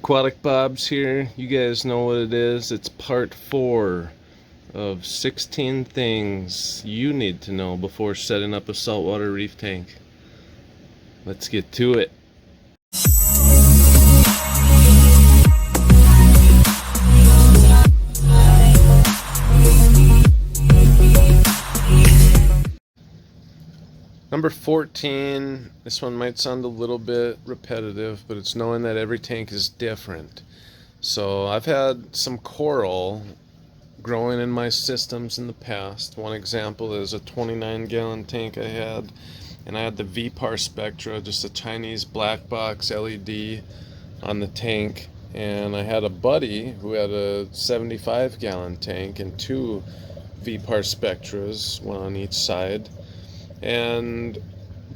Aquatic Bob's here. You guys know what it is. It's part 4 of 16 things you need to know before setting up a saltwater reef tank. Let's get to it. Number 14, this one might sound a little bit repetitive, but it's knowing that every tank is different. So I've had some coral growing in my systems in the past. One example is a 29-gallon tank I had, and I had the VPAR Spectra, just a Chinese black box LED on the tank. And I had a buddy who had a 75-gallon tank and 2 VPAR Spectras, one on each side, and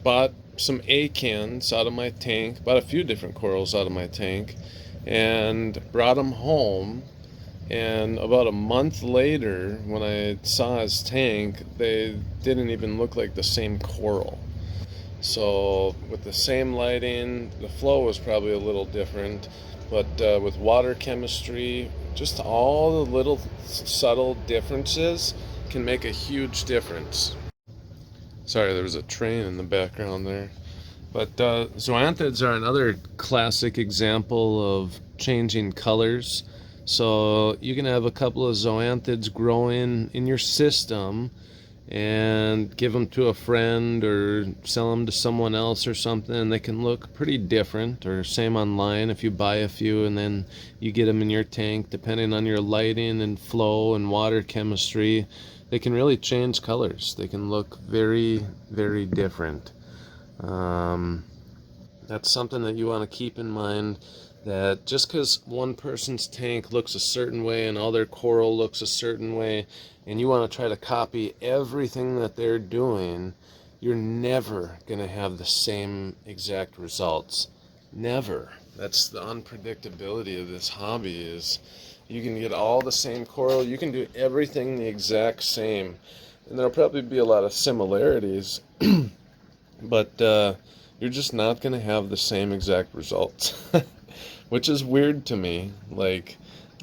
bought some acans out of my tank, bought a few different corals out of my tank, and brought them home. And about a month later, when I saw his tank, they didn't even look like the same coral. So with the same lighting, the flow was probably a little different, but with water chemistry, just all the little subtle differences can make a huge difference. Sorry, there was a train in the background there. But zoanthids are another classic example of changing colors. So you can have a couple of zoanthids growing in your system and give them to a friend or sell them to someone else or something, and they can look pretty different. Or same online, if you buy a few and then you get them in your tank, depending on your lighting and flow and water chemistry, they can really change colors. They can look very, very different. That's something that you want to keep in mind, that just because one person's tank looks a certain way and all their coral looks a certain way, and you want to try to copy everything that they're doing, you're never going to have the same exact results. Never. That's the unpredictability of this hobby, is you can get all the same coral, you can do everything the exact same, and there'll probably be a lot of similarities, but you're just not going to have the same exact results, which is weird to me. Like,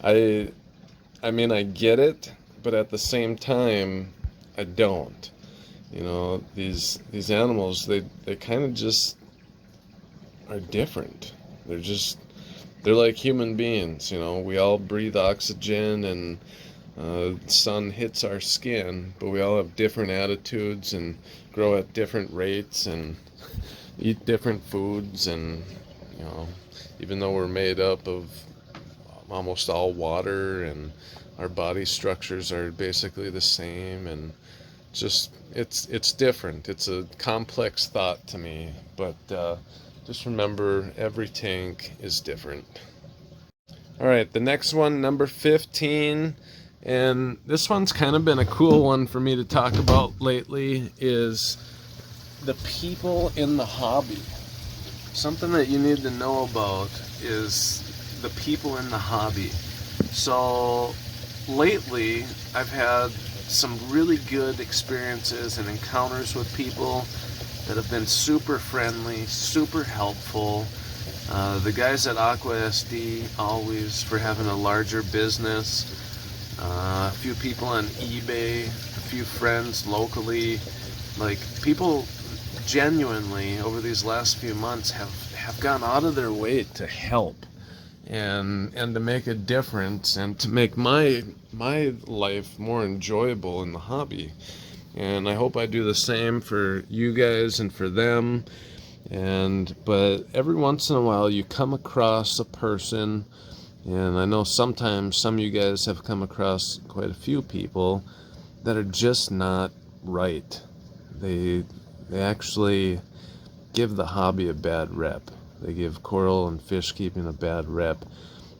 I mean, I get it, but at the same time, I don't. You know, these animals, they kind of just are different. They're like human beings, you know. We all breathe oxygen and the sun hits our skin, but we all have different attitudes and grow at different rates and eat different foods. And, you know, even though we're made up of almost all water and our body structures are basically the same, and just it's different. It's a complex thought to me, but just remember, every tank is different. All right, the next one, number 15, and this one's kind of been a cool one for me to talk about lately, is the people in the hobby. Something that you need to know about is the people in the hobby. So lately, I've had some really good experiences and encounters with people that have been super friendly, super helpful. The guys at Aqua SD, always, for having a larger business. A few people on eBay, a few friends locally. Like, people genuinely, over these last few months, have gone out of their way to help and to make a difference and to make my life more enjoyable in the hobby. And I hope I do the same for you guys and for them. But every once in a while you come across a person, and I know sometimes some of you guys have come across quite a few people that are just not right. They actually give the hobby a bad rep. They give coral and fish keeping a bad rep,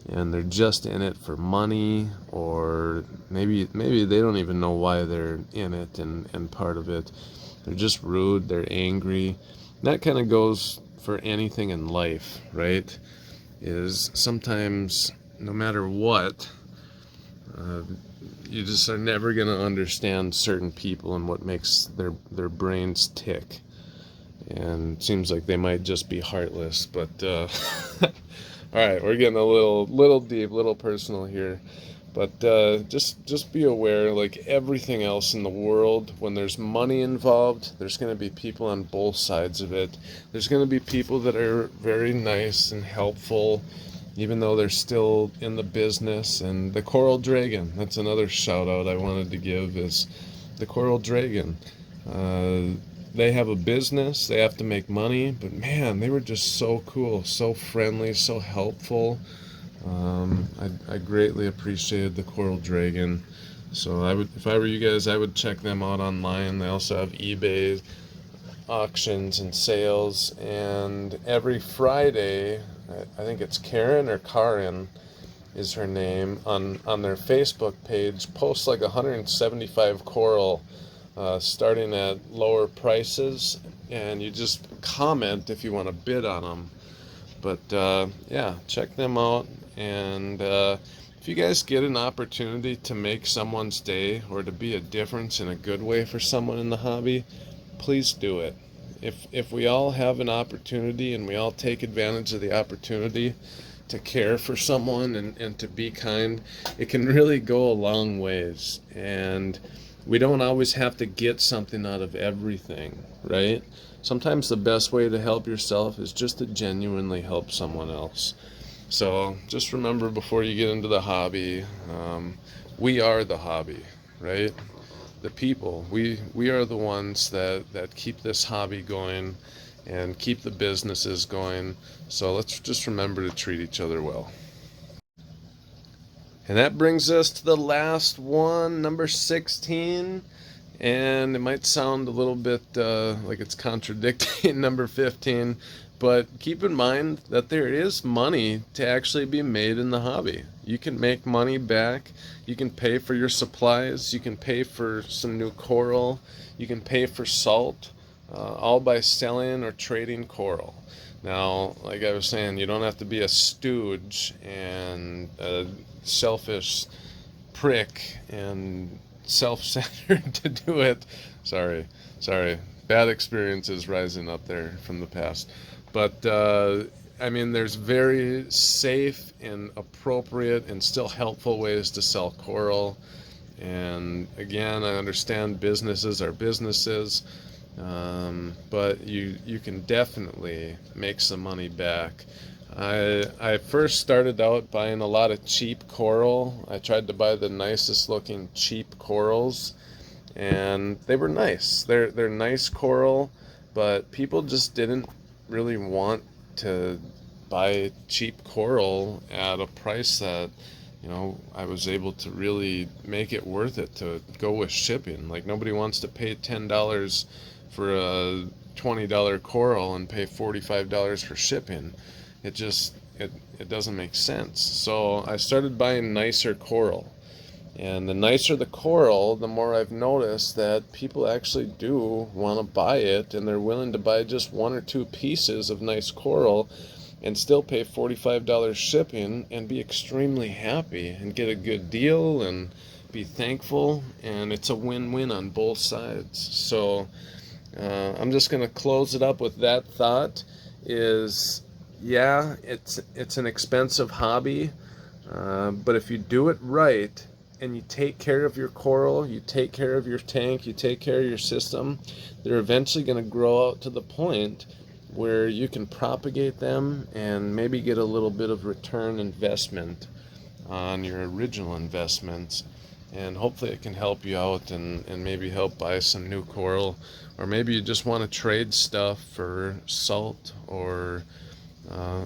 and they're just in it for money, or maybe they don't even know why they're in it and part of it. They're just rude, they're angry. That kind of goes for anything in life, right? Is sometimes, no matter what, you just are never going to understand certain people and what makes their brains tick. And it seems like they might just be heartless, but All right, we're getting a little deep, little personal here. But just be aware, like everything else in the world, when there's money involved, there's going to be people on both sides of it. There's going to be people that are very nice and helpful, even though they're still in the business. And the Coral Dragon, that's another shout out I wanted to give, is the Coral Dragon. They have a business, they have to make money, but man, they were just so cool, so friendly, so helpful. I greatly appreciated the Coral Dragon. So I would, if I were you guys, I would check them out online. They also have eBay auctions and sales, and every Friday, I think it's Karen or Karin is her name, on their Facebook page, posts like 175 coral, starting at lower prices, and you just comment if you want to bid on them. But yeah, check them out. And if you guys get an opportunity to make someone's day or to be a difference in a good way for someone in the hobby, please do it. If we all have an opportunity and we all take advantage of the opportunity to care for someone and to be kind, it can really go a long ways. And we don't always have to get something out of everything, right? Sometimes the best way to help yourself is just to genuinely help someone else. So just remember, before you get into the hobby, we are the hobby, right? The people. We are the ones that keep this hobby going and keep the businesses going. So let's just remember to treat each other well. And that brings us to the last one, number 16. And it might sound a little bit like it's contradicting number 15, but keep in mind that there is money to actually be made in the hobby. You can make money back. You can pay for your supplies. You can pay for some new coral. You can pay for salt, all by selling or trading coral. Now, like I was saying, you don't have to be a stooge and a selfish prick and self-centered to do it. Sorry. Bad experiences rising up there from the past. But I mean, there's very safe and appropriate and still helpful ways to sell coral. And again, I understand businesses are businesses, but you can definitely make some money back. I first started out buying a lot of cheap coral. I tried to buy the nicest looking cheap corals, and they were nice. They're nice coral, but people just didn't really want to buy cheap coral at a price that, I was able to really make it worth it to go with shipping. Like, nobody wants to pay $10 for a $20 coral and pay $45 for shipping. It doesn't make sense. So I started buying nicer coral. And the nicer the coral, the more I've noticed that people actually do want to buy it, and they're willing to buy just one or two pieces of nice coral and still pay $45 shipping and be extremely happy and get a good deal and be thankful, and it's a win-win on both sides. So I'm just going to close it up with that thought is, yeah, it's an expensive hobby, but if you do it right and you take care of your coral, you take care of your tank, you take care of your system, they're eventually going to grow out to the point where you can propagate them and maybe get a little bit of return investment on your original investments. And hopefully it can help you out and maybe help buy some new coral, or maybe you just want to trade stuff for salt or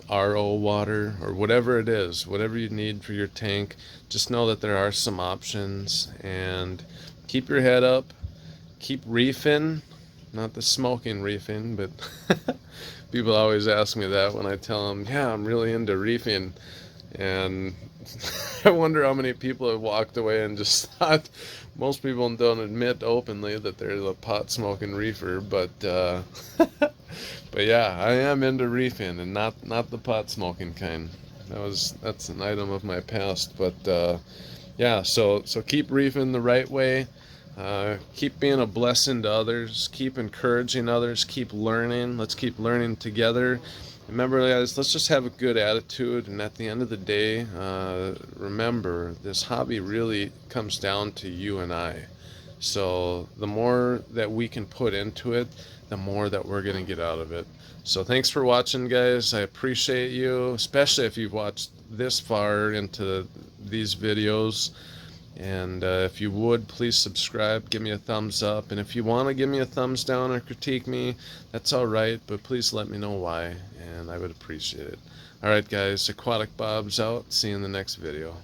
RO water or whatever it is, whatever you need for your tank. Just know that there are some options, and keep your head up, keep reefing, not the smoking reefing, but people always ask me that when I tell them, yeah, I'm really into reefing, and I wonder how many people have walked away and just thought. Most people don't admit openly that they're the pot smoking reefer, but but yeah, I am into reefing, and not the pot smoking kind. That's an item of my past, but yeah. So keep reefing the right way. Keep being a blessing to others. Keep encouraging others. Keep learning. Let's keep learning together. Remember, guys, let's just have a good attitude, and at the end of the day, remember, this hobby really comes down to you and I. So the more that we can put into it, the more that we're going to get out of it. So thanks for watching, guys. I appreciate you, especially if you've watched this far into these videos. And if you would, please subscribe, give me a thumbs up. And if you want to give me a thumbs down or critique me, that's all right. But please let me know why, and I would appreciate it. All right, guys, Aquatic Bob's out. See you in the next video.